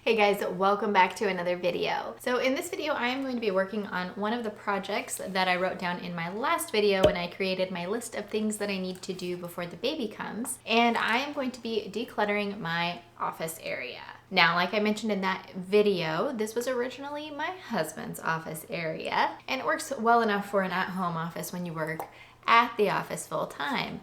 Hey guys, welcome back to another video. So in this video, I am going to be working on one of the projects that I wrote down in my last video when I created my list of things that I need to do before the baby comes. And I am going to be decluttering my office area. Now, like I mentioned in that video, this was originally my husband's office area, and it works well enough for an at-home office when you work at the office full time.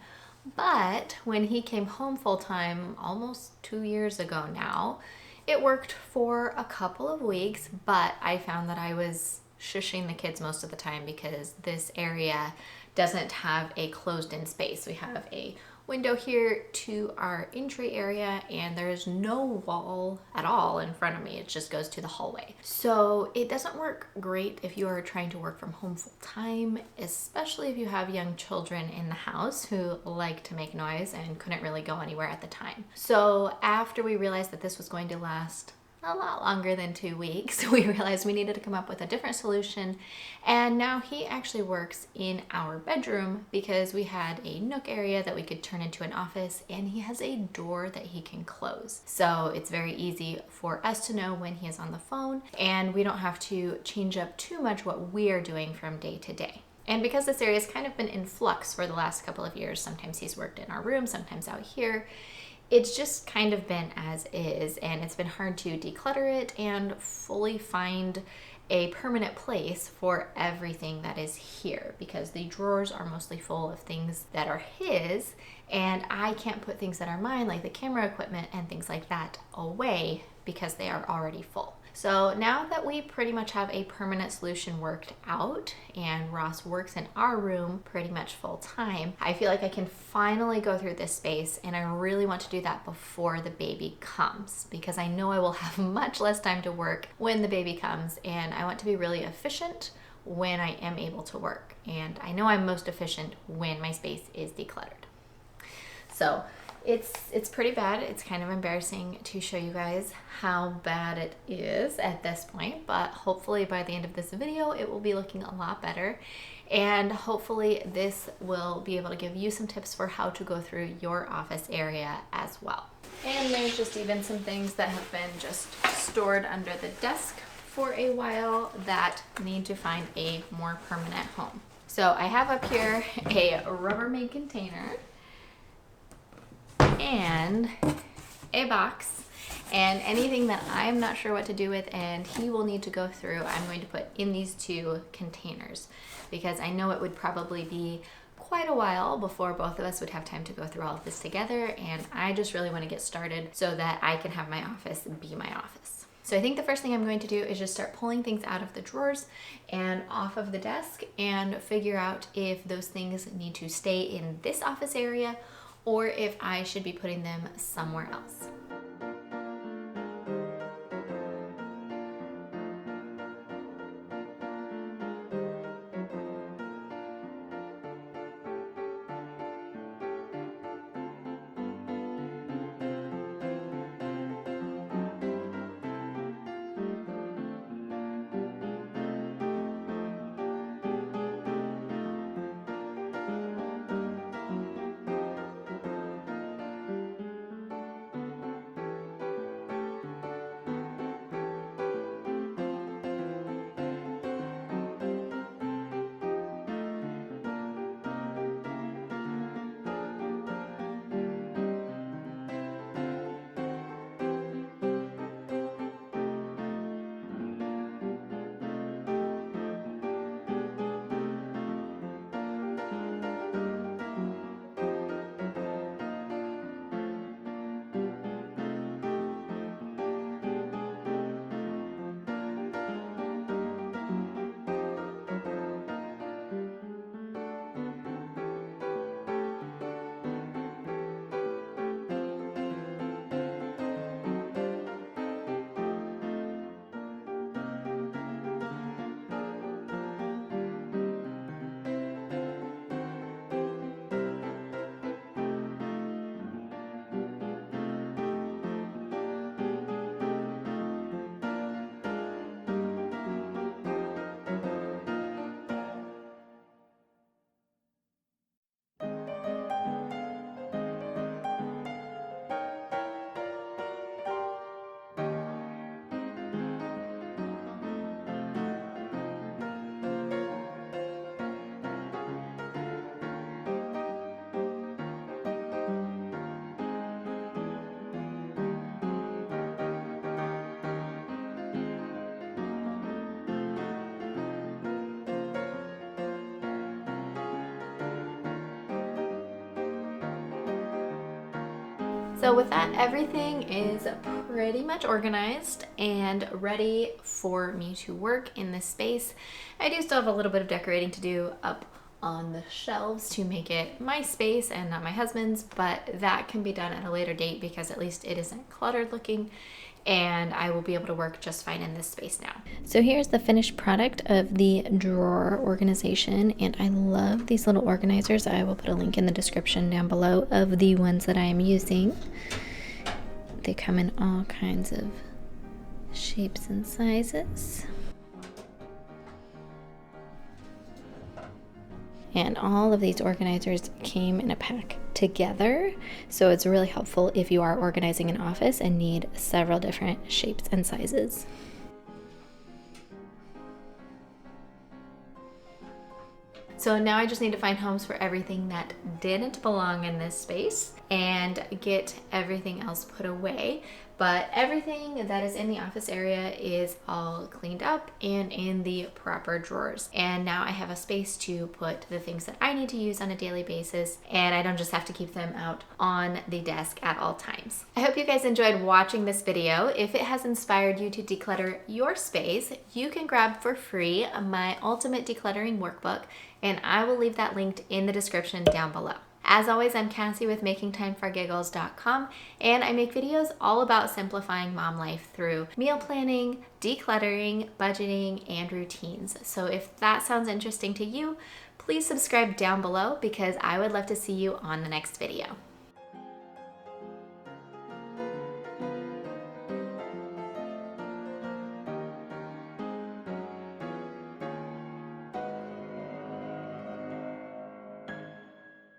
But when he came home full time almost 2 years ago now, it worked for a couple of weeks, but I found that I was shushing the kids most of the time because this area doesn't have a closed-in space. We have a window here to our entry area, and there's no wall at all in front of me. It just goes to the hallway. So it doesn't work great if you are trying to work from home full time, especially if you have young children in the house who like to make noise and couldn't really go anywhere at the time. So after we realized that this was going to last a lot longer than 2 weeks, we realized we needed to come up with a different solution. And now he actually works in our bedroom because we had a nook area that we could turn into an office, and he has a door that he can close. So it's very easy for us to know when he is on the phone, and we don't have to change up too much what we are doing from day to day. And because this area has kind of been in flux for the last couple of years, sometimes he's worked in our room, sometimes out here, it's just kind of been as is, and it's been hard to declutter it and fully find a permanent place for everything that is here because the drawers are mostly full of things that are his, and I can't put things that are mine, like the camera equipment and things like that, away because they are already full. So now that we pretty much have a permanent solution worked out and Ross works in our room pretty much full time, I feel like I can finally go through this space, and I really want to do that before the baby comes because I know I will have much less time to work when the baby comes, and I want to be really efficient when I am able to work. And I know I'm most efficient when my space is decluttered. So it's pretty bad. It's kind of embarrassing to show you guys how bad it is at this point, but hopefully by the end of this video, it will be looking a lot better. And hopefully this will be able to give you some tips for how to go through your office area as well. And there's just even some things that have been just stored under the desk for a while that need to find a more permanent home. So I have up here a Rubbermaid container and a box, and anything that I'm not sure what to do with and he will need to go through, I'm going to put in these two containers because I know it would probably be quite a while before both of us would have time to go through all of this together, and I just really want to get started so that I can have my office be my office. So I think the first thing I'm going to do is just start pulling things out of the drawers and off of the desk and figure out if those things need to stay in this office area or if I should be putting them somewhere else. So with that, everything is pretty much organized and ready for me to work in this space. I do still have a little bit of decorating to do up on the shelves to make it my space and not my husband's, but that can be done at a later date because at least it isn't cluttered looking, and I will be able to work just fine in this space now. So here's the finished product of the drawer organization, and I love these little organizers. I will put a link in the description down below of the ones that I am using. They come in all kinds of shapes and sizes. And all of these organizers came in a pack together, so it's really helpful if you are organizing an office and need several different shapes and sizes. So now I just need to find homes for everything that didn't belong in this space and get everything else put away. But everything that is in the office area is all cleaned up and in the proper drawers. And now I have a space to put the things that I need to use on a daily basis, and I don't just have to keep them out on the desk at all times. I hope you guys enjoyed watching this video. If it has inspired you to declutter your space, you can grab for free my Ultimate Decluttering Workbook, and I will leave that linked in the description down below. As always, I'm Kassy with makingtimeforgiggles.com, and I make videos all about simplifying mom life through meal planning, decluttering, budgeting, and routines. So if that sounds interesting to you, please subscribe down below because I would love to see you on the next video.